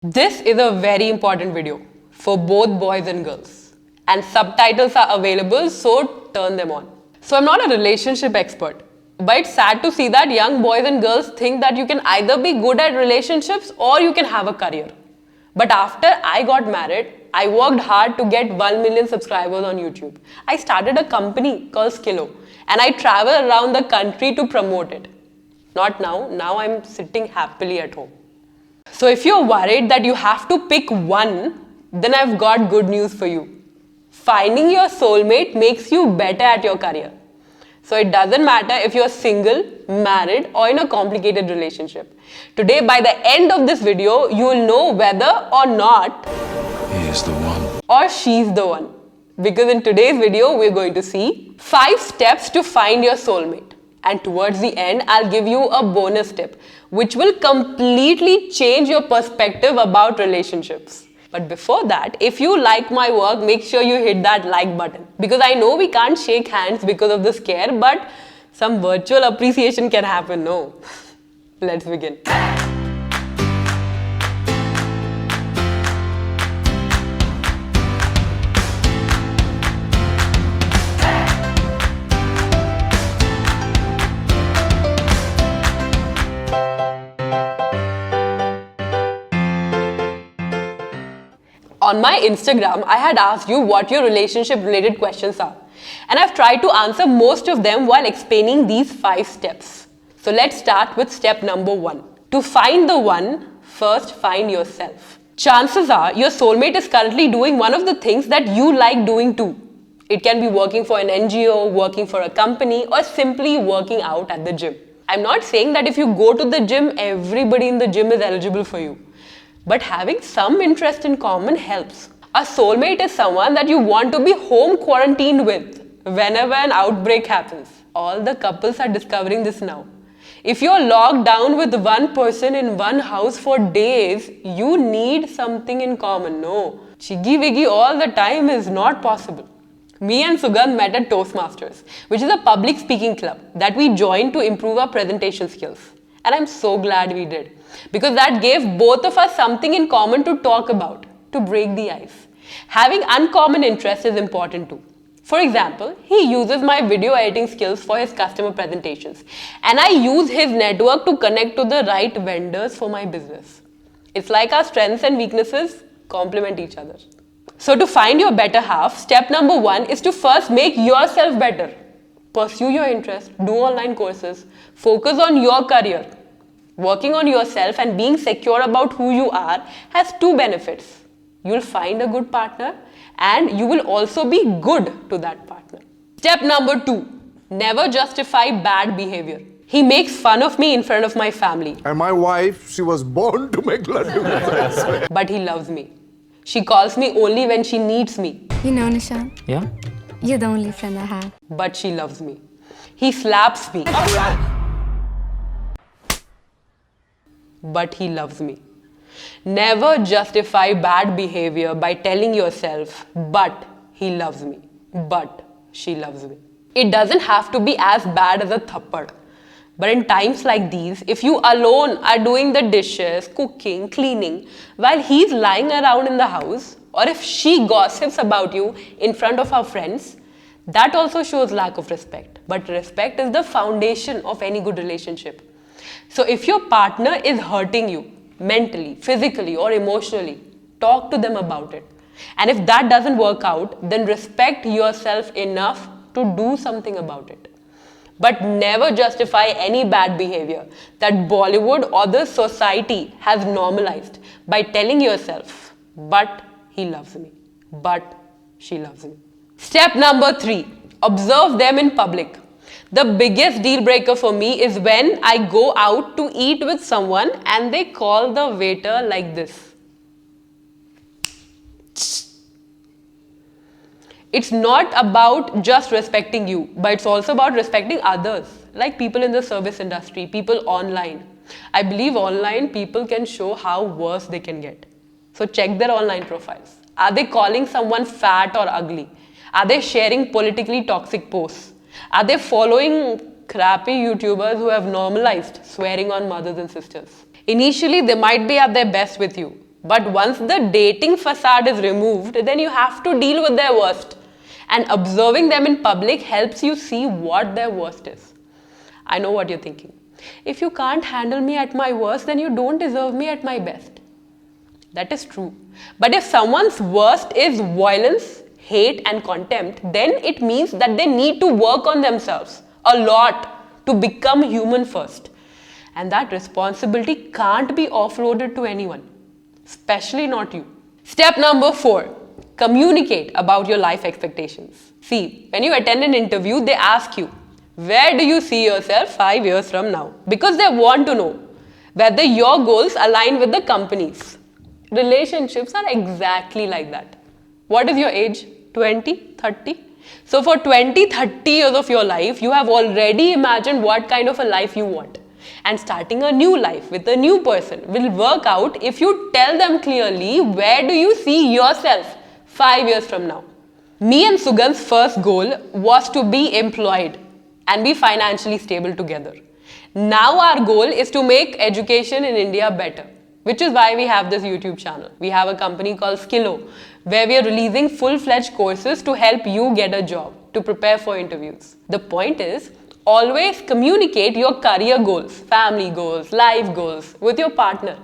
This is a very important video for both boys and girls, and subtitles are available, so turn them on. So I'm not a relationship expert, but it's sad to see that young boys and girls think that you can either be good at relationships or you can have a career. But after I got married, I worked hard to get 1 million subscribers on YouTube. I started a company called Skillo, and I travel around the country to promote it. Not now, now I'm sitting happily at home. So if you're worried that you have to pick one, then I've got good news for you. Finding your soulmate makes you better at your career. So it doesn't matter if you're single, married, or in a complicated relationship. Today, by the end of this video, you will know whether or not he is the one or she's the one. Because in today's video, we're going to see 5 steps to find your soulmate. And towards the end, I'll give you a bonus tip, which will completely change your perspective about relationships. But before that, if you like my work, make sure you hit that like button. Because I know we can't shake hands because of the scare, but some virtual appreciation can happen, no? Let's begin. On my Instagram, I had asked you what your relationship related questions are. And I've tried to answer most of them while explaining these 5 steps. So let's start with step number 1. To find the one, first find yourself. Chances are your soulmate is currently doing one of the things that you like doing too. It can be working for an NGO, working for a company, or simply working out at the gym. I'm not saying that if you go to the gym, everybody in the gym is eligible for you. But having some interest in common helps. A soulmate is someone that you want to be home quarantined with whenever an outbreak happens. All the couples are discovering this now. If you're locked down with one person in one house for days, you need something in common. No, chiggy-wiggy all the time is not possible. Me and Sugandh met at Toastmasters, which is a public speaking club that we joined to improve our presentation skills. And I'm so glad we did, because that gave both of us something in common to talk about, to break the ice. Having uncommon interests is important too. For example, he uses my video editing skills for his customer presentations, and I use his network to connect to the right vendors for my business. It's like our strengths and weaknesses complement each other. So to find your better half, step number 1 is to first make yourself better. Pursue your interest, do online courses, focus on your career. Working on yourself and being secure about who you are has 2 benefits. You'll find a good partner and you will also be good to that partner. Step number 2, never justify bad behavior. He makes fun of me in front of my family. And my wife, she was born to make laddu. But he loves me. She calls me only when she needs me. You know, Nishant, Yeah? you're the only friend I have. But she loves me. He slaps me. But he loves me. Never justify bad behavior by telling yourself, but he loves me. But she loves me. It doesn't have to be as bad as a thappad. But in times like these, if you alone are doing the dishes, cooking, cleaning, while he's lying around in the house, or if she gossips about you in front of her friends, that also shows lack of respect. But respect is the foundation of any good relationship. So if your partner is hurting you mentally, physically, or emotionally, talk to them about it. And if that doesn't work out, then respect yourself enough to do something about it. But never justify any bad behavior that Bollywood or the society has normalized by telling yourself, but he loves me, but she loves me. Step number 3, observe them in public. The biggest deal breaker for me is when I go out to eat with someone and they call the waiter like this. It's not about just respecting you, but it's also about respecting others, like people in the service industry, people online. I believe online people can show how worse they can get. So check their online profiles. Are they calling someone fat or ugly? Are they sharing politically toxic posts? Are they following crappy YouTubers who have normalized swearing on mothers and sisters? Initially, they might be at their best with you, But once the dating facade is removed, then you have to deal with their worst. And observing them in public helps you see what their worst is. I know what you're thinking. If you can't handle me at my worst, then you don't deserve me at my best. That is true. But if someone's worst is violence, hate, and contempt, then it means that they need to work on themselves a lot to become human first. And that responsibility can't be offloaded to anyone, especially not you. Step number 4, communicate about your life expectations. See, when you attend an interview, they ask you, where do you see yourself 5 years from now? Because they want to know whether your goals align with the company's. Relationships are exactly like that. What is your age? 20, 30? So for 20, 30 years of your life, you have already imagined what kind of a life you want. And starting a new life with a new person will work out if you tell them clearly where do you see yourself 5 years from now. Me and Sugandh's first goal was to be employed and be financially stable together. Now our goal is to make education in India better, which is why we have this YouTube channel. We have a company called Skillo, where we are releasing full-fledged courses to help you get a job, to prepare for interviews. The point is, always communicate your career goals, family goals, life goals with your partner.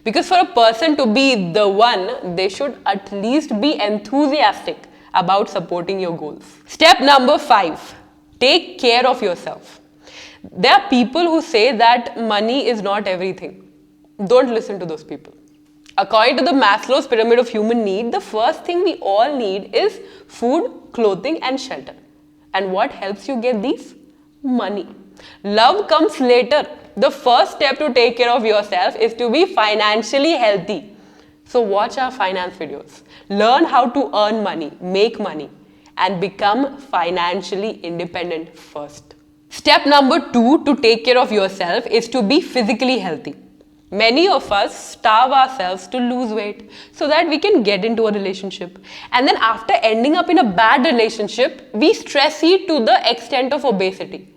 Because for a person to be the one, they should at least be enthusiastic about supporting your goals. Step number 5, take care of yourself. There are people who say that money is not everything. Don't listen to those people. According to the Maslow's pyramid of human need, the first thing we all need is food, clothing, and shelter. And what helps you get these? Money. Love comes later. The first step to take care of yourself is to be financially healthy. So watch our finance videos. Learn how to earn money, make money, and become financially independent first. Step number 2 to take care of yourself is to be physically healthy. Many of us starve ourselves to lose weight so that we can get into a relationship. And then after ending up in a bad relationship, we stress eat to the extent of obesity.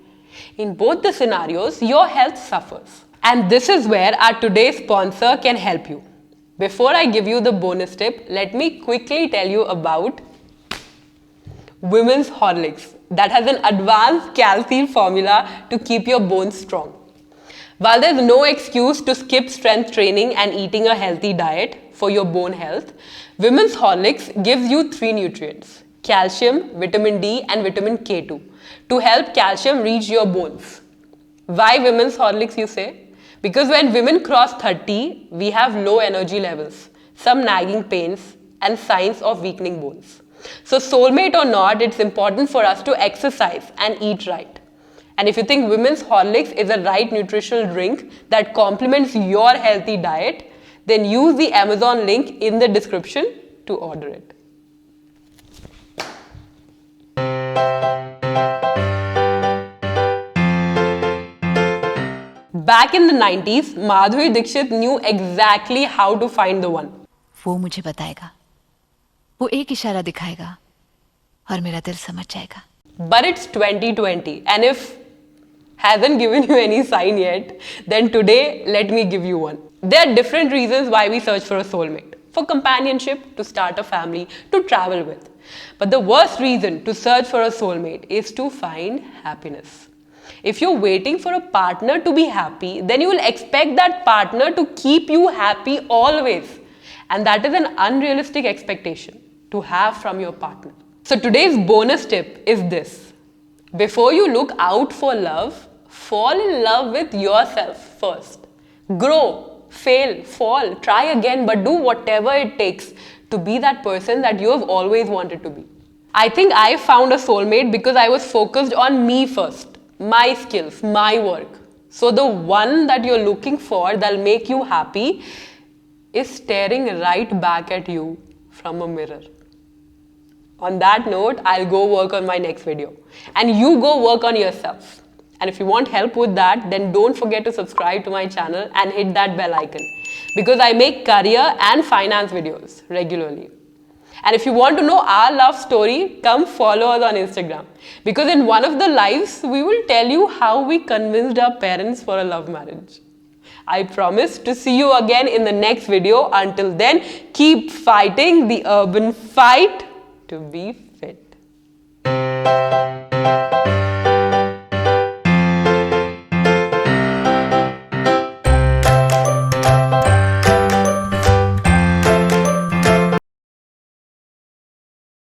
In both the scenarios, your health suffers. And this is where our today's sponsor can help you. Before I give you the bonus tip, let me quickly tell you about Women's Horlicks that has an advanced calcium formula to keep your bones strong. While there's no excuse to skip strength training and eating a healthy diet for your bone health, Women's Horlicks gives you 3 nutrients: calcium, vitamin D, and vitamin K2 to help calcium reach your bones. Why Women's Horlicks, you say? Because when women cross 30, we have low energy levels, some nagging pains, and signs of weakening bones. So soulmate or not, it's important for us to exercise and eat right. And if you think Women's Horlicks is a right nutritional drink that complements your healthy diet, then use the Amazon link in the description to order it. Back in the 90s, Madhuri Dixit knew exactly how to find the one. वो मुझे बताएगा, वो एक इशारा दिखाएगा और मेरा दिल समझ जाएगा. But it's 2020, and if hasn't given you any sign yet, then today let me give you one. There are different reasons why we search for a soulmate. For companionship, to start a family, to travel with. But the worst reason to search for a soulmate is to find happiness. If you're waiting for a partner to be happy, then you will expect that partner to keep you happy always. And that is an unrealistic expectation to have from your partner. So today's bonus tip is this. Before you look out for love, fall in love with yourself first. Grow, fail, fall, try again, but do whatever it takes to be that person that you have always wanted to be. I think I found a soulmate because I was focused on me first, my skills, my work. So the one that you're looking for that'll make you happy is staring right back at you from a mirror. On that note, I'll go work on my next video. And you go work on yourself. And if you want help with that, then don't forget to subscribe to my channel and hit that bell icon. Because I make career and finance videos regularly. And if you want to know our love story, come follow us on Instagram. Because in one of the lives, we will tell you how we convinced our parents for a love marriage. I promise to see you again in the next video. Until then, keep fighting the urban fight to be fit.